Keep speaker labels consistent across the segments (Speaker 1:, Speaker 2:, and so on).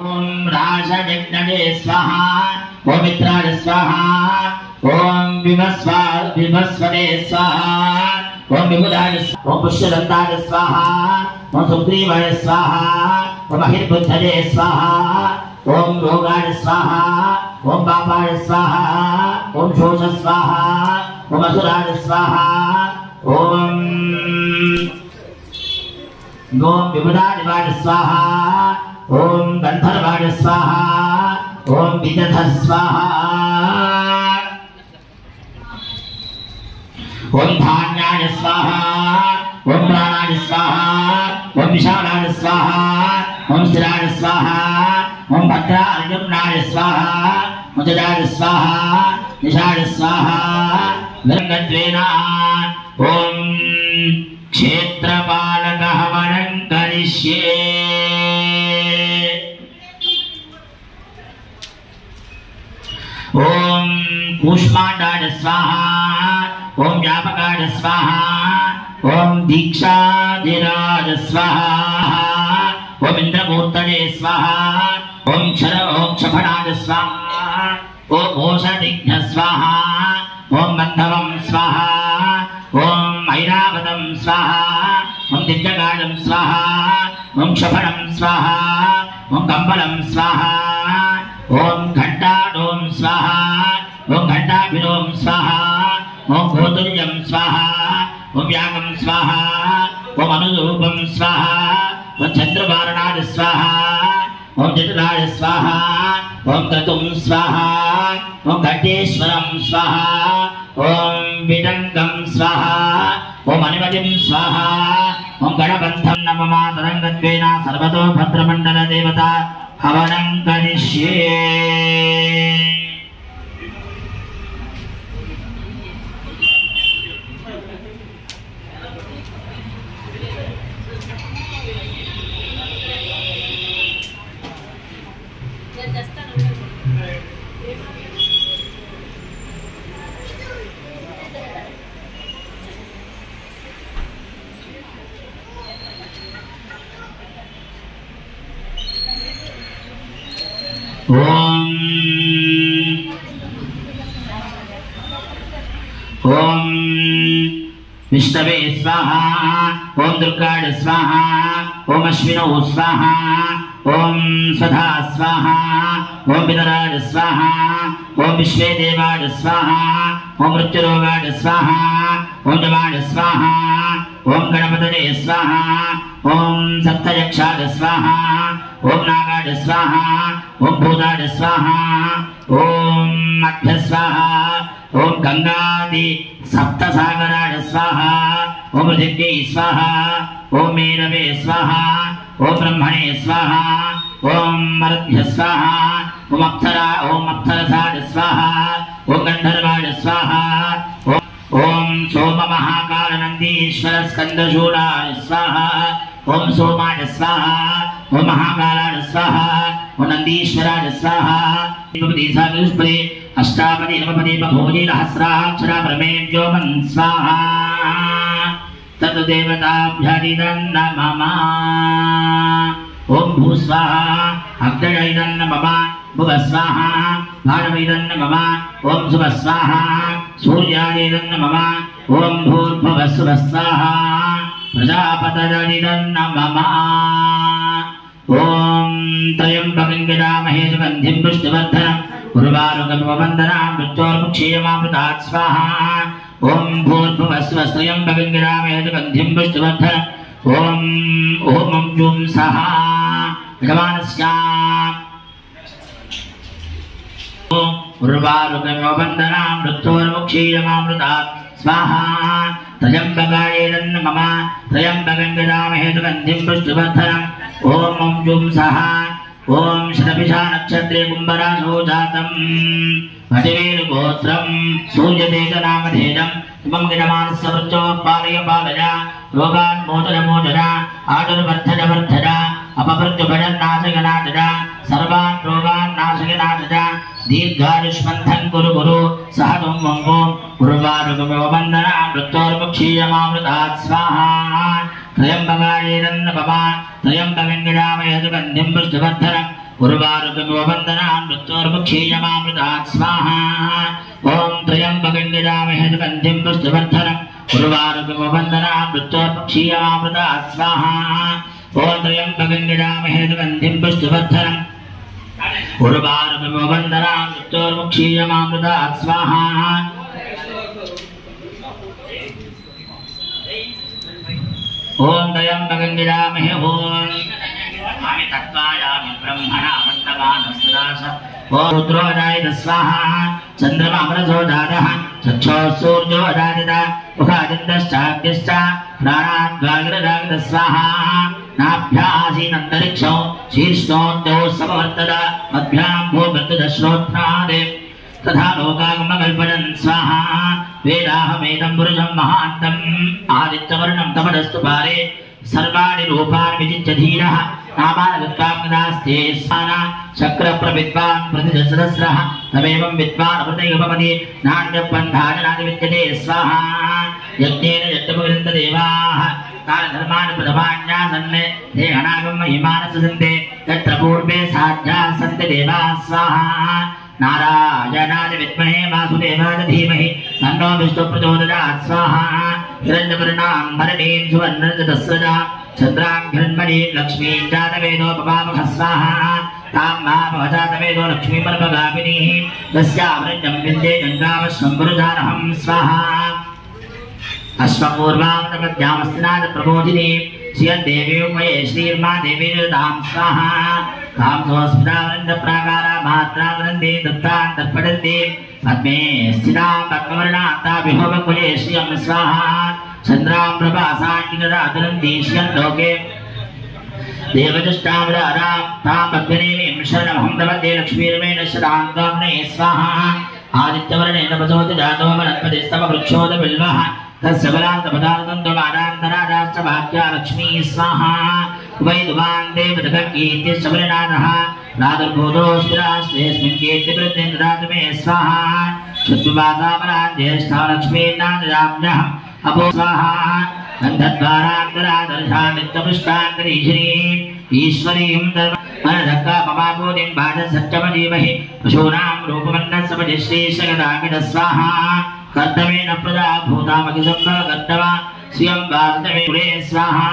Speaker 1: ओम राजनिग्नने स्वाहा ओम मित्राय स्वाहा ओम विभस्वने स्वाहा ओम विबुधाय स्वाहा ओम पुष्यदन्ताय स्वाहा ओम सुग्रीवाय स्वाहा ओम अहिर्बुद्धये स्वाहा ओम रोगाय स्वाहा ओम पापाय स्वाहा ओम शोष स्वाहा ओम असुराय स्वाहा ओम विबुधाय स्वाहा ओम गंधर्वाय स्वाहा ओम विदध स्वाहा ओम धान्याय स्वाहा ओम प्राणाय स्वाहा ओम विशालाय स्वाहा ओम स्थिराय स्वाहा ओम भद्रार्जुम्नाय स्वाहा ओम जडाय स्वाहा निशाय स्वाहा विरंगत्वेना ओम क्षेत्रपालकः वरं करिष्ये ओम कूष्मांडाय स्वाहा ओम व्यापकाय स्वाहा ओम दीक्षाधिराज स्वाहा ओम इंद्रमूर्तये स्वाहा ओम क्षफणाय स्वाहा ओम घोषदिघ्न स्वाहा ओम बंधवं स्वाहा ओम ऐरावतं स्वाहा ओम दिव्यगायं स्वाहा ओम क्षफणं स्वाहा ओम कंबलं स्वाहा ओम घंटाडोम स्वाहा ओम घंटाभिरोम स्वाहा ओम भूतुर्यं स्वाहा ओम यागं स्वाहा ओम अनुरूपं स्वाहा ओम चंद्रवारणाय स्वाहा ओम जटुराय स्वाहा ओम क्रतुं स्वाहा ओम घटेश्वरं स्वाहा ओम विडङ्गं स्वाहा ओम अनिमतिं स्वाहा ओम गणबन्धं नमः तरङ्गत्वेन सर्वतो भद्रमण्डल देवता हवनं करिष्ये ओम विष्णवे स्वाहा ओम दुर्गाय स्वाहा ओम अश्विनौ स्वाहा ओम स्वधा स्वाहा ओम विदराय स्वाहा ओम विश्वेदेवाय स्वाहा ओम मृत्युरोगाय स्वाहा ओम जवाय स्वाहा ओम गणपतये स्वाहा ओम सप्तयक्षाय स्वाहा ओम नागाय स्वाहा ओम भूताय स्वाहा ओम मध्य स्वाहा ओम गंगादि सप्तसागराय स्वाहा ओम ऋद्यै स्वाहा ओम मेरवे स्वाहा ओम ब्रह्मणे स्वाहा ओम मरुद्भ्य स्वाहा ओम अप्सरसाय स्वाहा ओम गंधर्वाय स्वाहा ओम सोम महाकाल नंदीश्वर स्कंदशूलाय स्वाहा ओम सोमाय स्वाहा ओम महाकालाय स्वाहा ओम नंदीश्वराय स्वाहा अष्टापदी नवपदी बभूजी सहस्राक्षरा प्रमेयो मन स्वाहा तत्देवताभ्यरिदं नमः ओम भू स्वाहा अग्निदं नमः भुव स्वाहा भार्गवं नमः ओम सुभ स्वाहा सूर्यादं नमः ओम भूर्भुव सुभ स्वाहा प्रजापतयं नमः ओम त्र्यंबकं यजामहे सुगंधिं पुष्टिवर्धनम् उर्वारुकमिववन्दनां मृत्योर्मुक्षीयमामृतात् स्वाहा ओम भूर्भुवस्वः त्र्यंबकं यजामहे सुगंधिं पुष्टिवर्धनम् ओम ओम जूं सहा यजमानस्याम् उर्वारुकमिववन्दनां मृत्योर्मुक्षीयमामृतात् स्वाहा त्र्यंबकाय नमः त्र्यंबकं यजामहे सुगंधिं पुष्टिवर्धनम् ओम जूं सहा ओम शतभिषा नक्षत्रे कुंभराशौ जातं भजवेरु गोत्रं सूर्यतेजनामधेयम् इमं गिरमानस्य वृत्तो पालय पालय रोगान् मोचन मोचन आयुर्वर्धन वर्धन अपमृत्युभयं नाशय नाशय सर्वान् रोगान् नाशय नाशय दीर्घायुष्मन्तं कुरु कुरु सहजं वङ्गो उर्वारुकमिववन्दनां मृत्योर्मुक्षीयमामृतात् स्वाहा त्र्यंबकाय नमः त्र्यंबकं यजामहे सुगंधिं पुष्टिवर्धनम् उर्वारुकमोवन्दनान् मृत्योर्मुक्षीयमामृतात् स्वाहा ॐ त्र्यम्बकं यजामहे सुगन्धिं पुष्टिवर्धनम् उर्वारुकमोवन्दनान् मृत्योर्मुक्षीयमामृतात् स्वाहा ॐ त्र्यम्बकं यजामहे सुगन्धिं पुष्टिवर्धनम् उर्वारुकमोवन्दनान् मृत्योर्मुक्षीयमामृतात् स्वाहा ॐ त्र्यम्बकं यजामहे ॐ तत्त्वायामि ब्रह्मणा वन्दमानस्तदास ॐ रुद्रोदायित स्वाहा चन्द्रमामरसोदातः चक्षुः सूर्योदादित मुखादिन्दश्चाग्निश्च प्राणाद्वागिरदागित स्वाहा नाभ्यासीनन्तरिक्षौ शीर्ष्णोऽन्तौ समवर्तत मध्यां भूमृत्युदश्रोत्रादे तथा लोकागमकल्पनं स्वाहा वेदाहमेदं पुरुषं महान्तम् आदित्यवर्णं तमदस्तु पारे सर्वाणि रूपाणि विचित्य धीरः नामानगत्वाग्नदास्ते स्वाना चक्रप्रविद्वान् प्रतिदशरस्रः तमेवं विद्वान् अमृतैवपदि नान्यपन्थाजनादि विद्यते स्वाहा यज्ञेन यज्ञपविदन्तदेवाः कालधर्मान् प्रथमान्यासन् ते अनागं महिमानसन्ते तत्र पूर्वे साध्याः सन्ति देवाः स्वाहा नारायणाय विद्महे वासुदेवाय धीमहि तन्नो विष्णुः प्रचोदयात् स्वाहा हिरण्यवर्णां भरणीं सुवर्णरजतस्रजां चन्द्रां हिरण्मयीं लक्ष्मीं जातवेदोपपामः स्वाहा तां महाभवजातवेदो लक्ष्मीमर्पगामिनीः तस्यावृण्यं विद्ये गङ्गावश्वं गुरुजानहं स्वाहा अश्वपूर्वामृतमध्यामस्तिनाथ प्रबोधिनी श्रियन्देवीं मये श्रीर्मा देवी दां स्वाहा तां सोऽस्मितावृन्दप्राकारा मात्रावृन्दे दत्तान् तत्पठन्ति पद्मे स्थितां पद्मवर्णान्ताभिभवकुले श्रियं स्वाहा चन्द्रां प्रभासाङ्गिकदातरन्ति श्रियन्लोके देवदुष्टामदारां तां पद्मनेमीं शरणमहं तवद्ये लक्ष्मीर्मेण शतान्ताम्ने स्वाहा आदित्यवर्णे तपसोति जातो वनस्पतिस्तव वृक्षोदबिल्वः तस्य बलान्तपदान्तमादान्तराजाश्च भाग्या लक्ष्मी स्वाहा वैदुवान् देवदखकीर्तिश्चबलनाथः प्रादुर्भूतोऽस्मिराश्रेऽस्मिन् कीर्तिवृद्धिं ददातु मे स्वाहा चतुर्वासामरान् ज्येष्ठा लक्ष्मीर्नादयाम्यहम् अपो स्वाहा गन्धद्वारान्तरादर्शानित्यपुष्टान्तरीश्वरीम् ईश्वरीं धर्मधक्कापमाबोधिं भाजसत्यमजीमहि पशूनां रूपमन्नस्सपदि श्रीशगदाकिद स्वाहा कर्तमेन प्रदा भूतामखिसम्भवकर्तवा श्रियं वासुदेवे कुले स्वाहा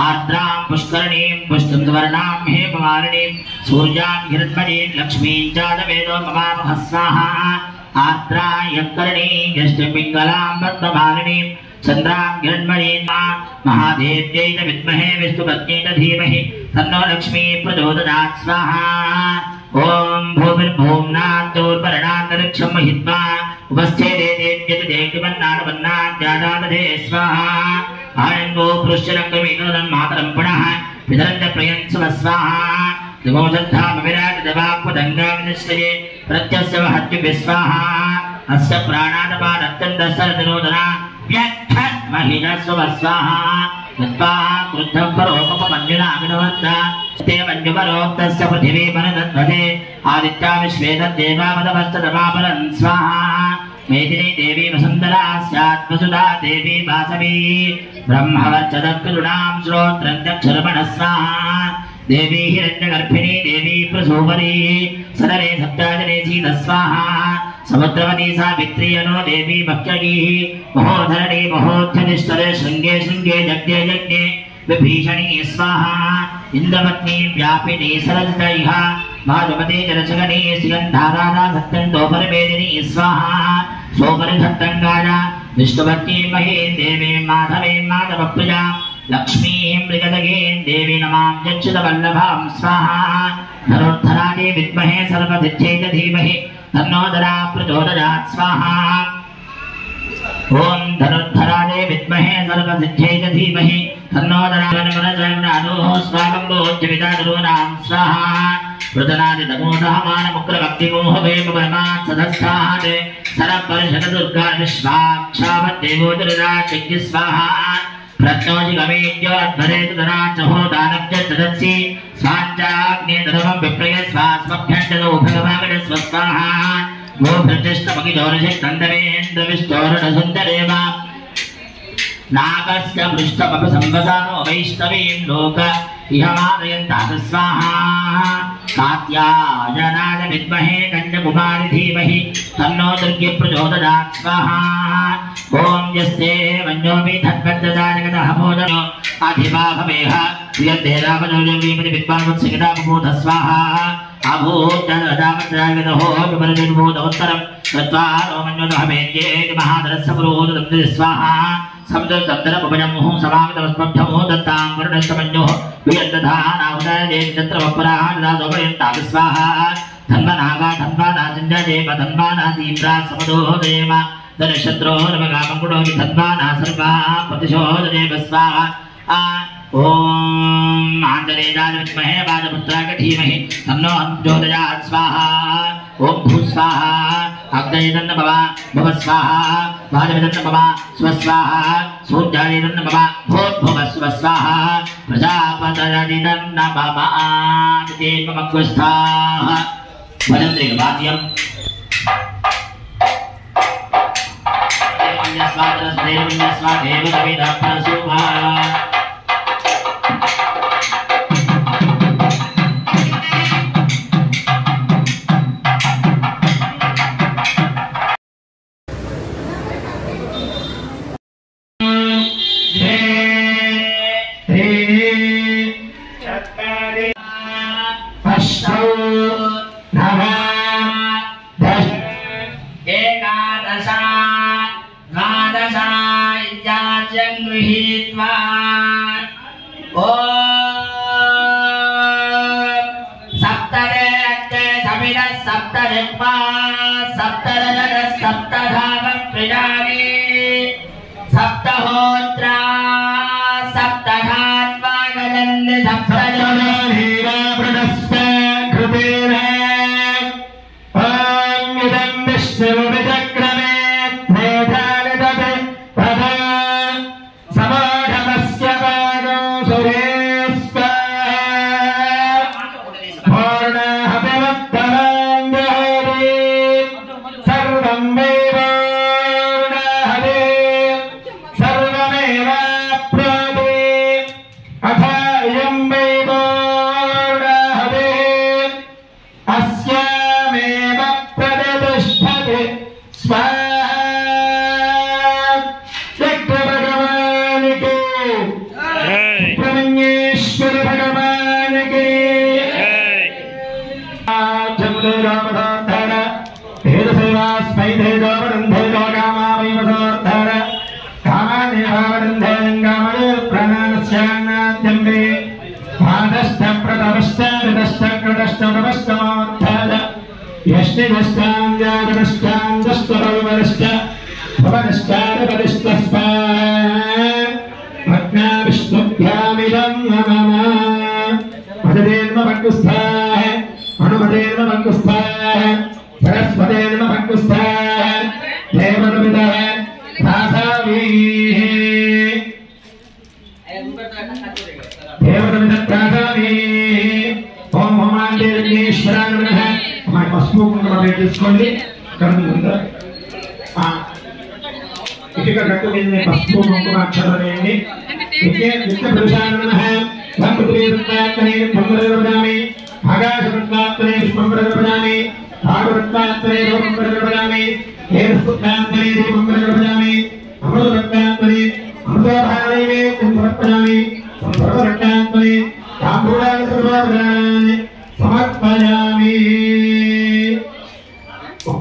Speaker 1: आर्द्रां पुष्करणीं पुष्टिं सुवर्णां हेमवारिणीं सूर्यां हिरण्मयीं लक्ष्मीं जातवेदोपमामः स्वाहा आर्द्रां यत्करणीं यष्टिं पिङ्गलां पद्ममालिनीं चन्द्रां हिरण्मयीं महादेव्यै च विद्महे विष्णुपत्न्यै च धीमहि तन्नो लक्ष्मी प्रचोदयात् स्वाहा ॐ भूमिर्भूम्नान्तोर्परणान्तरिक्षं महित्वा उपस्थेदे देव्यतिदेव्यमन्नाडवन्नाद्यादादधे स्वाहा आयन्वो पुरुषरङ्गमेकदन् मातरं पुनः पितरं च प्रयन्सव स्वाहा त्रिमोषद्धामविराजदवाक्पदङ्गाविनिश्चये प्रत्यस्य महत्युभि स्वाहा अस्य प्राणादपादत्यन्तस्तरतिरोधना व्यक्षन्महिषस्व स्वाहा तत्त्वा क्रुद्धं परोपमन्युनामिनवन्त ते मञ्जुपरोक्तस्य पृथिवी मनदध्वते आदित्या विश्वे तद्देवामदवस्तदमापरन् स्वाहा मेदिनी देवी वसुन्धरा स्यात् वसुधा देवी वासवी ब्रह्मवर्चदकृणां श्रोत्रं चक्षुर्मणः स्वाहा देवी हिरण्यगर्भिणी देवी प्रसूपरी सदरे सप्ताजने सीत स्वाहा समुद्रवती सावित्री अनो देवी भक्ष्यगीः महोधरणी महोध्यनिष्ठरे शृङ्गे शृङ्गे यज्ञे यज्ञे विभीषणी स्वाहा इन्द्रपत्नी व्यापिनी सरस्वती भागवती जलचगनी श्रीगन्धाराधा सत्यन्तोपरिवेदिनी स्वाहा सोपरिधत्तङ्गाजा विष्णुपत्नी महीं देवी माधवी माधवप्रिया लक्ष्मीं मृगदगीं देवी नमां जच्युतवल्लभां स्वाहा धनुर्धरायै विद्महे सर्वसिद्ध्यै च धीमहि तन्नोदरा प्रचोदयात् स्वाहा ॐ धनुर्धरायै विद्महे सर्वसिद्ध्यै च धीमहि तन्नोदरानुः स्वागम्भोज्यविदादरूणां स्वाहा वृतनादितमोदहमानमुग्रभक्तिमोहवेमपरमात् सदस्थात् सरपरिषदुर्गा विश्वाक्षावद्देवो दुर्गाचज्ञ स्वाहा प्रत्नोजिगमेद्योद्भरेतुधराचहो दानव्य चदत्सि स्वाञ्चाग्नेतरवं विप्रय स्वास्मभ्यञ्जलो भगवागणस्व स्वाहा गोभृतिष्ठमगिजोरशिखण्डवेन्द्रविष्टोरणसुन्दरेव नागस्य पृष्ठमपि संवसानो वैष्णवीं लोक इहमादयन्तात् स्वाहा कात्यायनाय विद्महे कन्याकुमारी धीमहि तन्नो दुर्गे प्रचोदयात् स्वाहा ओम यस्ते वन्योपि धन्वन्तदायकतः मोदनो अधिभाभवेह यद्देरावजोजवीमनि विद्वान्वत्सिकदामबोध स्वाहा अभूतदामदायकतः विपरनिर्बोधोत्तरं कृत्वा रोमन्योदहमेन्ये महादरस्य पुरोदं स्वाहा समुद्रतन्त्रपवनमुः समागतवस्मभ्यमुः दत्तां वर्णस्तमन्योः वियन्तधानावदये चत्रवपराधादोपयन्तात् स्वाहा धन्वनागा धन्वानाचिञ्जदेव धन्वानादीप्रा समदोदेव धनशत्रो नमगामङ्कुडो धन्वाना सर्वा प्रतिशोधदेव स्वाहा ओम आंजनेयाय विद्महे वाजपुत्राय धीमहि तन्नो ज्योतिर्यात् स्वाहा ओम भूस्वाहा अग्नयेदन्न भव स्वाहा वाजवेदन्न भव स्वस्वाहा सूर्यायेदन्न भव भूर्भुवः स्वस्वाहा प्रजापतयेदन्न भव आदिदेवमग्रस्थाः वदन्ते वाद्यम् देवस्वादेवदेवदेवप्रसूभा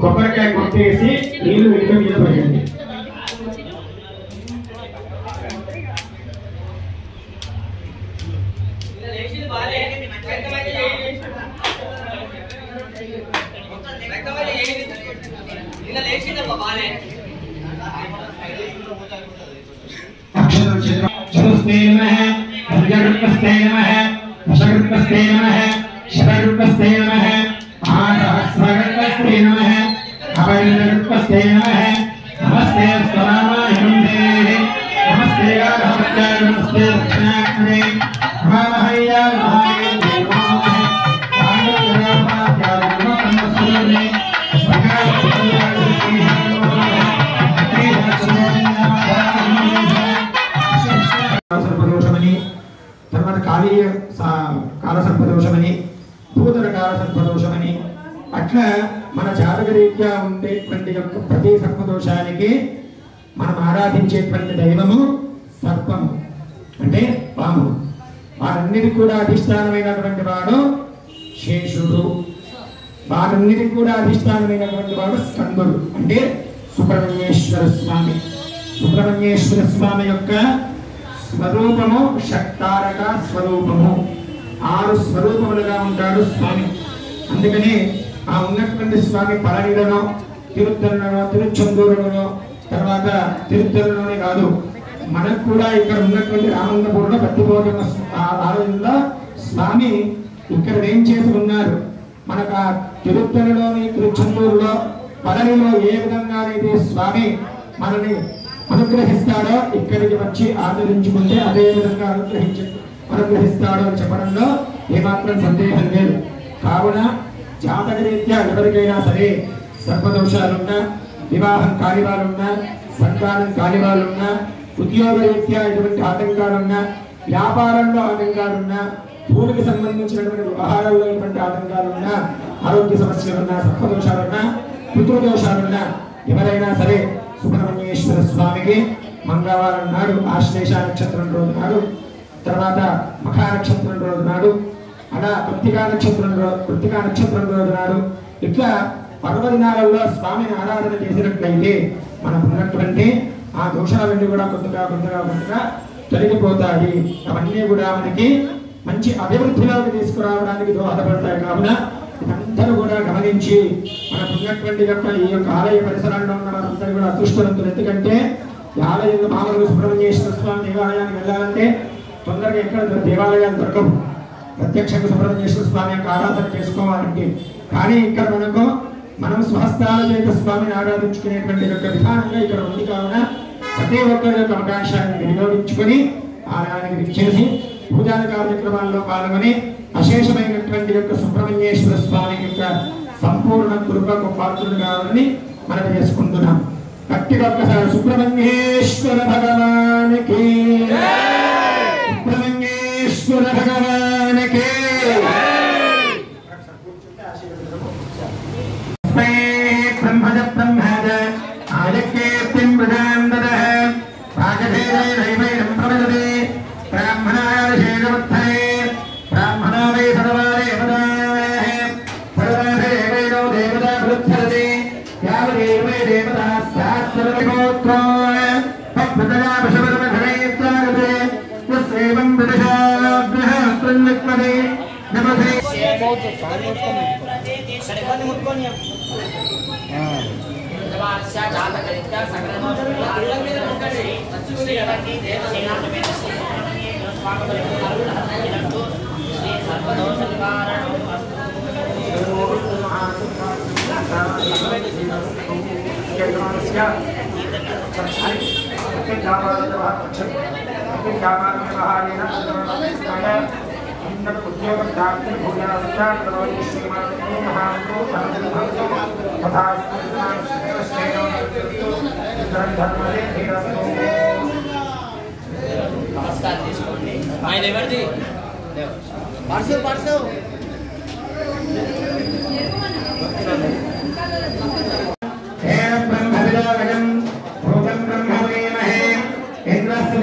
Speaker 2: కొబ్బరికాయ కొట్టేసి నీళ్లు వెనుక మీద పడండి. తర్వాత కాళీ కాలసర్పదోషమని, భూతల కాలసర్పదోషమని, అట్లా మన జాతకరీత్యా ఉండేటువంటి యొక్క ప్రతి సర్పదోషానికి మనం ఆరాధించేటువంటి దైవము సర్పము అంటే పాము. వారన్నిటికి కూడా అధిష్టానమైనటువంటి వాడు శేషుడు. వారన్నిటికి కూడా అధిష్టానమైనటువంటి వాడు స్కందుడు అంటే సుబ్రహ్మణ్యేశ్వర స్వామి. సుబ్రహ్మణ్యేశ్వర స్వామి యొక్క స్వరూపము షట్తారక స్వరూపము. 6 స్వరూపములుగా ఉంటాడు స్వామి. అందుకని ఆ ఉన్నటువంటి స్వామి పళనిలోనో, తిరుత్తలలోనో, తిరుచెందూరులోనో, తర్వాత తిరుత్తలలోనే కాదు, మనకు కూడా ఇక్కడ ఉన్నటువంటి రామంతపూర్లో పట్టిపోతున్న ఆలయంలో స్వామి ఇక్కడ ఏం చేసి ఉన్నారు. మనకు ఆ తిరుత్తలలోని, తిరుచెందూరులో, పళనిలో ఏ విధంగా అయితే స్వామి మనని అనుగ్రహిస్తాడో ఇక్కడికి వచ్చి ఆదరించుకుంటే అదే విధంగా అనుగ్రహిస్తాడో అని చెప్పడంలో ఏమాత్రం సందేహం లేదు. కావున జాతకరీత్యా ఎవరికైనా సరే సర్పదోషాలున్నా, వివాహం కాని వారున్నా, సంతానం కాని వారున్నా, ఉద్యోగరీత్యా ఎటువంటి ఆటంకాలున్నా, వ్యాపారంలో ఆటంకాలున్నా, భూమికి సంబంధించినటువంటి వ్యవహారాల్లో ఎటువంటి ఆటంకాలున్నా, ఆరోగ్య సమస్యలున్నా, సర్పదోషాలున్నా, పితృదోషాలున్నా, ఎవరైనా సరే సుబ్రహ్మణ్యేశ్వర స్వామికి మంగళవారం నాడు ఆశ్లేష నక్షత్రం రోజు నాడు, తర్వాత మఖా నక్షత్రం రోజు నాడు, అలా కృత్తికా నక్షత్రం రోజు నాడు, ఇట్లా పర్వదినాలలో స్వామిని ఆరాధన చేసినట్లయితే మనకు ఉన్నటువంటి ఆ దోషాలన్నీ కూడా కొద్దిగా తొలగిపోతాయి. అవన్నీ కూడా మనకి మంచి అభివృద్ధిలోకి తీసుకురావడానికి దోహదపడతాయి. కావున ఇదందరూ కూడా గమనించి మనకు ఉన్నటువంటి ఈ యొక్క ఆలయ పరిసరాల్లో ఉన్న వారందరూ కూడా అదృష్టవంతులు. ఎందుకంటే ఈ ఆలయంలో మామూలుగా సుబ్రహ్మణ్యేశ్వర స్వామి దేవాలయానికి వెళ్ళాలంటే తొందరగా ఎక్కడ దేవాలయాలు దొరకవు. ప్రత్యక్షంగా సుబ్రహ్మణ్యేశ్వర స్వామి యొక్క ఆరాధన చేసుకోవాలంటే, కానీ ఇక్కడ మనం స్వహస్తాల చేత స్వామిని ఆరాధించుకునేటువంటి యొక్క విధానంగా ఇక్కడ ఉంది. కావున ప్రతి ఒక్కరి యొక్క అవకాశాన్ని వినియోగించుకొని ఆలయానికి విచ్చేసి పూజా కార్యక్రమాల్లో పాల్గొని అశేషమైనటువంటి యొక్క సుబ్రహ్మణ్యేశ్వర స్వామి యొక్క సంపూర్ణ కృపకు పాత్రులు కావాలని మనం చేసుకుంటున్నాం. గట్టిగా ఒక్కసారి సుబ్రహ్మణ్యేశ్వర భగవానికి, సుబ్రహ్మణ్యేశ్వర భగవానికి బ్రహ్మజ బ్రహ్మజ ఆదిత్యేత్యం ప్రజాందరః రాజధీరే దైవైనం ప్రవదతే బ్రాహ్మణాయ శేషవత్తరే బ్రాహ్మణో వై సర్వాదేవతాః సర్వాదేవైనో దేవతా వృద్ధరతే యావదేవై దేవతాః సర్వగోత్రో తత్ప్రజా పశుపతిమధనైత్యాగతే యస్యేవం ప్రతిశాగ్రహ ప్రన్విక్మదే నమస్తే
Speaker 3: నమస్కారం తీసుకోండి. ఆయన ఎవరిది పార్సల్
Speaker 2: బ్రహ్మ విరాగం భూతం బ్రహ్మ విమహే ఇంద్రస్య